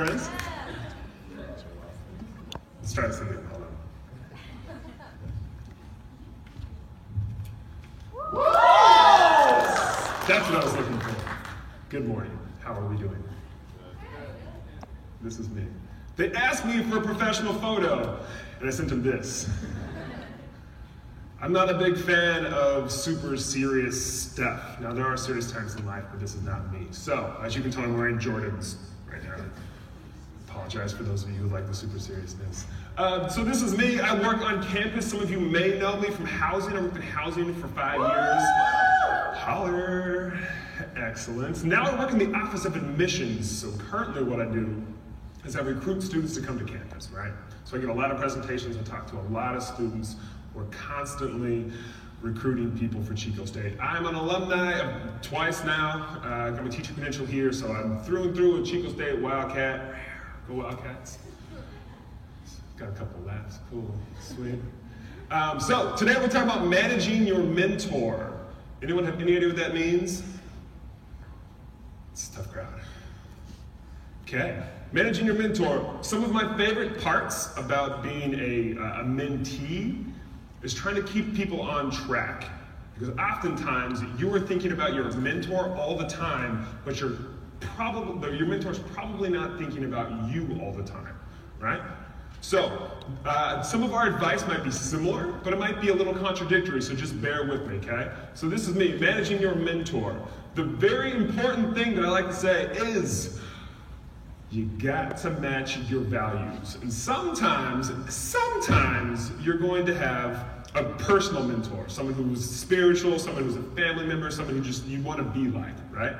friends? Let's try this again. Hold on. That's what I was looking for. Good morning. How are we doing? This is me. They asked me for a professional photo, and I sent them this. I'm not a big fan of super serious stuff. Now, there are serious times in life, but this is not me. So, as you can tell, I'm wearing Jordans right now. I apologize for those of you who like the super seriousness. So this is me. I work on campus. Some of you may know me from housing. I worked in housing for 5 years. Holler. Excellent. Now I work in the Office of Admissions. So currently what I do is I recruit students to come to campus, right? So I give a lot of presentations. I talk to a lot of students. We're constantly recruiting people for Chico State. I'm an alumni twice now. I got my teacher credential here, so I'm through and through a Chico State Wildcat. Go Wildcats. Got a couple laughs. Cool. Sweet. So today we're talking about managing your mentor. Anyone have any idea what that means? It's a tough crowd. Okay. Managing your mentor. Some of my favorite parts about being a mentee is trying to keep people on track. Because oftentimes you are thinking about your mentor all the time, but your mentor's probably not thinking about you all the time, right? So, some of our advice might be similar, but it might be a little contradictory, so just bear with me, okay? So this is me, managing your mentor. The very important thing that I like to say is, you got to match your values. And sometimes you're going to have a personal mentor, someone who's spiritual, someone who's a family member, someone who just you want to be like, right?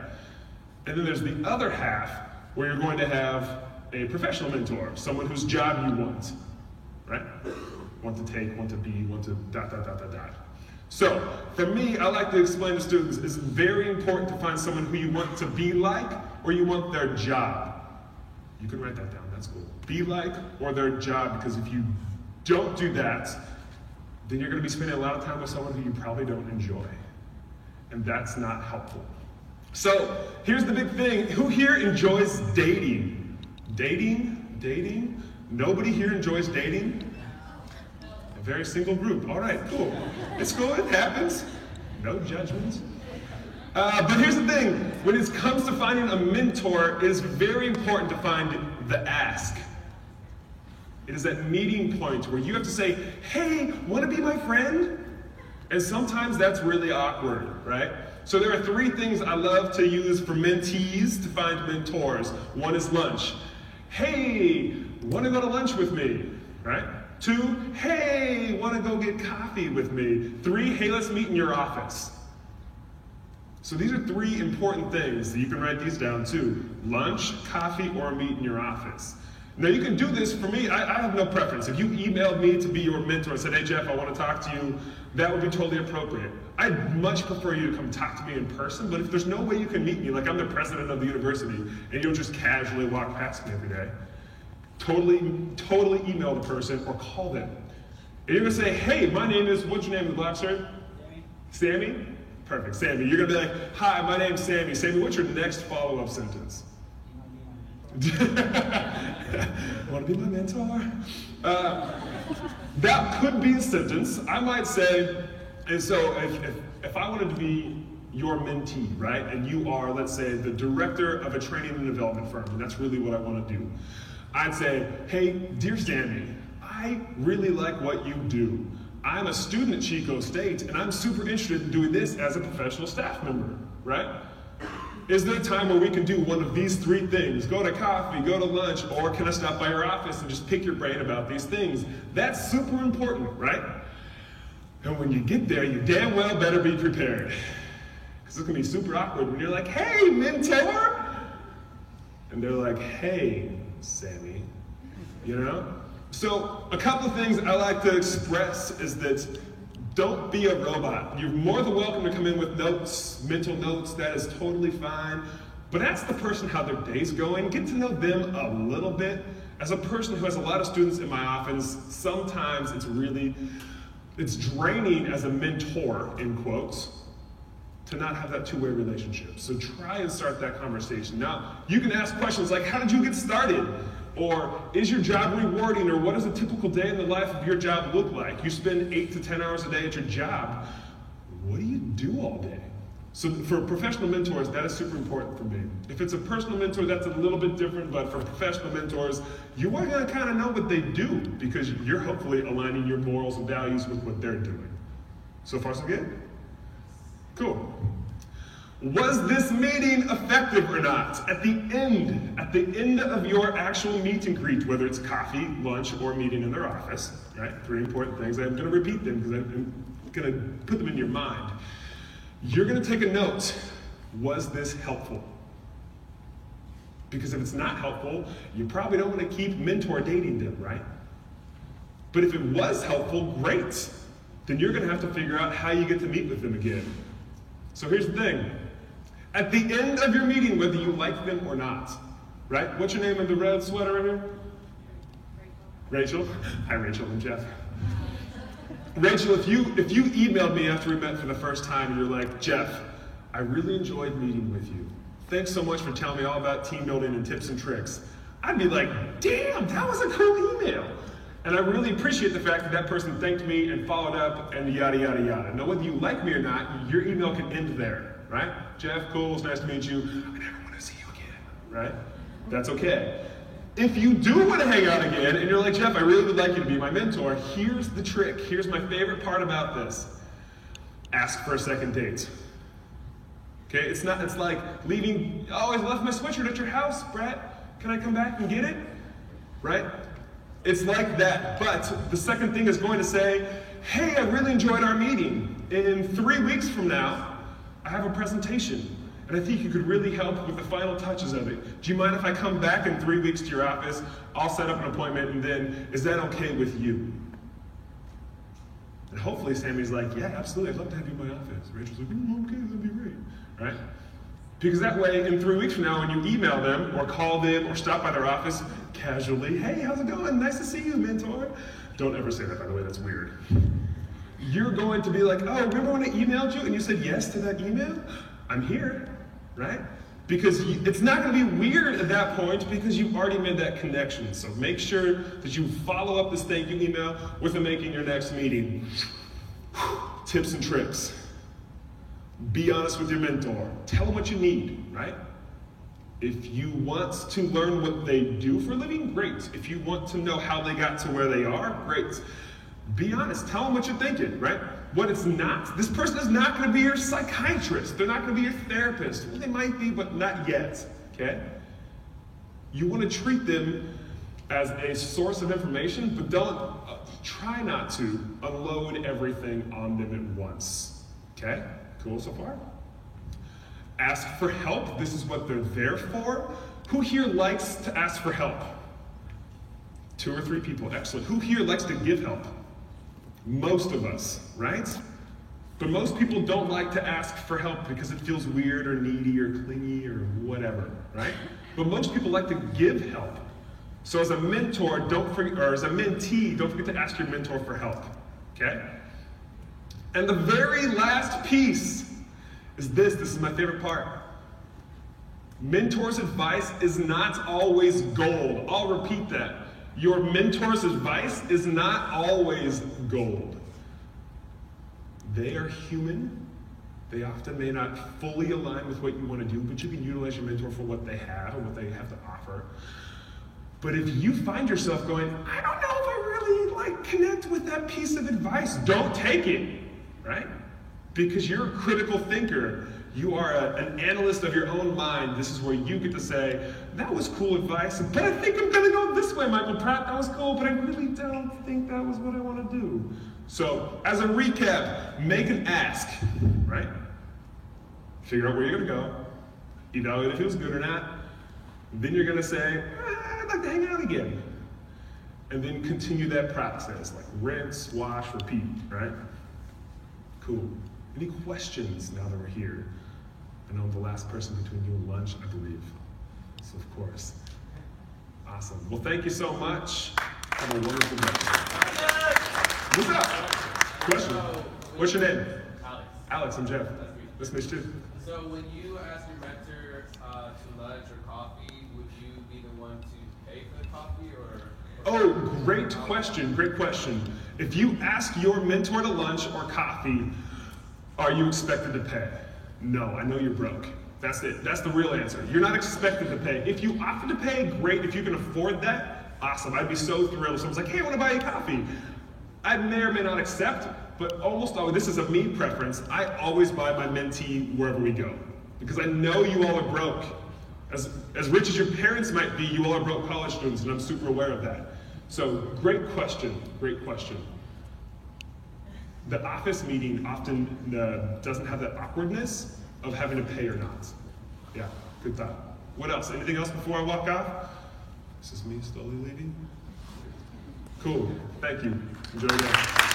And then there's the other half where you're going to have a professional mentor, someone whose job you want, right? Want to take, want to be, want to ... So, for me, I like to explain to students, it's very important to find someone who you want to be like or you want their job. You can write that down, that's cool. Be like or their job, because if you don't do that, then you're going to be spending a lot of time with someone who you probably don't enjoy. And that's not helpful. So, here's the big thing. Who here enjoys dating? Dating? Nobody here enjoys dating? A very single group. All right, cool. It's cool, it happens. No judgments. But here's the thing. When it comes to finding a mentor, it is very important to find the ask. It is that meeting point where you have to say, hey, want to be my friend? And sometimes that's really awkward, right? So there are 3 things I love to use for mentees to find mentors. One is lunch. Hey, want to go to lunch with me, right? 2, hey, want to go get coffee with me. 3, hey, let's meet in your office. So these are 3 important things. You can write these down too. Lunch, coffee, or meet in your office. Now you can do this for me. I have no preference. If you emailed me to be your mentor and said, hey Jeff, I want to talk to you, that would be totally appropriate. I'd much prefer you to come talk to me in person, but if there's no way you can meet me, like I'm the president of the university, and you'll just casually walk past me every day, totally email the person or call them. And you're gonna say, hey, my name is, what's your name in the black shirt? Sammy? Perfect, Sammy. You're gonna be like, hi, my name's Sammy. Sammy, what's your next follow-up sentence? Want to be my mentor? That could be a sentence. I might say, and so if I wanted to be your mentee, right, and you are, let's say, the director of a training and development firm, and that's really what I want to do, I'd say, hey, dear Sammy, I really like what you do. I'm a student at Chico State, and I'm super interested in doing this as a professional staff member, right? Is there a time where we can do one of these 3 things? Go to coffee, go to lunch, or can I stop by your office and just pick your brain about these things? That's super important, right? And when you get there, you damn well better be prepared. Because it's going to be super awkward when you're like, hey, mentor! And they're like, hey, Sammy, you know? So a couple of things I like to express is that don't be a robot. You're more than welcome to come in with notes, mental notes, that is totally fine. But ask the person how their day's going. Get to know them a little bit. As a person who has a lot of students in my office, sometimes it's draining as a mentor, in quotes, to not have that two-way relationship. So try and start that conversation. Now, you can ask questions like, how did you get started? Or, is your job rewarding? Or what does a typical day in the life of your job look like? You spend 8 to 10 hours a day at your job. What do you do all day? So for professional mentors, that is super important for me. If it's a personal mentor, that's a little bit different, but for professional mentors, you are gonna kind of know what they do because you're hopefully aligning your morals and values with what they're doing. So far, so good? Cool. Was this meeting effective or not? At the end of your actual meet and greet, whether it's coffee, lunch, or meeting in their office, right? 3 important things. I'm gonna repeat them because I'm gonna put them in your mind. You're gonna take a note. Was this helpful? Because if it's not helpful, you probably don't wanna keep mentor dating them, right? But if it was helpful, great. Then you're gonna have to figure out how you get to meet with them again. So here's the thing. At the end of your meeting, whether you like them or not, right? What's your name in the red sweater right here? Rachel. Hi, Rachel. I'm Jeff. Rachel, if you emailed me after we met for the first time and you're like, Jeff, I really enjoyed meeting with you. Thanks so much for telling me all about team building and tips and tricks. I'd be like, damn, that was a cool email. And I really appreciate the fact that that person thanked me and followed up and yada, yada, yada. Now, whether you like me or not, your email can end there, right? Jeff, cool, it's nice to meet you. I never want to see you again, right? That's okay. If you do want to hang out again and you're like, Jeff, I really would like you to be my mentor, here's the trick. Here's my favorite part about this. Ask for a second date. Okay, it's like leaving, oh, I left my sweatshirt at your house, Brett. Can I come back and get it? Right? It's like that, but the second thing is going to say, hey, I really enjoyed our meeting. In 3 weeks from now, I have a presentation, and I think you could really help with the final touches of it. Do you mind if I come back in 3 weeks to your office? I'll set up an appointment, and then, is that okay with you? And hopefully Sammy's like, yeah, absolutely, I'd love to have you in my office. Rachel's like, okay, that'd be great, right? Because that way, in 3 weeks from now, when you email them, or call them, or stop by their office, casually, hey, how's it going? Nice to see you, mentor. Don't ever say that, by the way, that's weird. You're going to be like, oh, remember when I emailed you and you said yes to that email? I'm here, right? Because it's not going to be weird at that point because you've already made that connection. So make sure that you follow up this thank you email with a making your next meeting. Tips and tricks. Be honest with your mentor. Tell them what you need, right? If you want to learn what they do for a living, great. If you want to know how they got to where they are, great. Be honest. Tell them what you're thinking, right? What it's not. This person is not going to be your psychiatrist. They're not going to be your therapist. Well, they might be, but not yet, okay? You want to treat them as a source of information, but don't try not to unload everything on them at once, okay? Cool so far? Ask for help. This is what they're there for. Who here likes to ask for help? 2 or 3 people, excellent. Who here likes to give help? Most of us, right? But most people don't like to ask for help because it feels weird or needy or clingy or whatever, right? But most people like to give help. So as a mentor, don't forget, or as a mentee, don't forget to ask your mentor for help, okay? And the very last piece is this is my favorite part. Mentor's advice is not always gold. I'll repeat that. Your mentor's advice is not always gold. They are human. They often may not fully align with what you want to do, but you can utilize your mentor for what they have and what they have to offer. But if you find yourself going, I don't know if I really connect with that piece of advice, don't take it, right? Because you're a critical thinker. You are an analyst of your own mind. This is where you get to say, that was cool advice, but I think I'm going to go this way, Michael Pratt. That was cool, but I really don't think that was what I want to do. So, as a recap, make an ask, right? Figure out where you're going to go. Evaluate if it feels good or not. Then you're going to say, I'd like to hang out again. And then continue that process, like rinse, wash, repeat, right? Cool. Any questions now that we're here? I know I'm the last person between you and lunch, I believe. So of course. Awesome. Well, thank you so much. Have a wonderful day. What's up? Question. What's your name? Alex. Alex, I'm Jeff. That's Mitch too. So when you ask your mentor to lunch or coffee, would you be the one to pay for the coffee or? Oh, great question, great question. If you ask your mentor to lunch or coffee, are you expected to pay? No, I know you're broke. That's it. That's the real answer. You're not expected to pay. If you offer to pay, great. If you can afford that, awesome. I'd be so thrilled if someone's like, hey, I want to buy you coffee. I may or may not accept, but almost always, this is a me preference, I always buy my mentee wherever we go. Because I know you all are broke. As rich as your parents might be, you all are broke college students, and I'm super aware of that. So, great question, great question. The office meeting often doesn't have that awkwardness of having to pay or not. Yeah, good thought. What else? Anything else before I walk off? This is me slowly leaving. Cool, thank you. Enjoy that.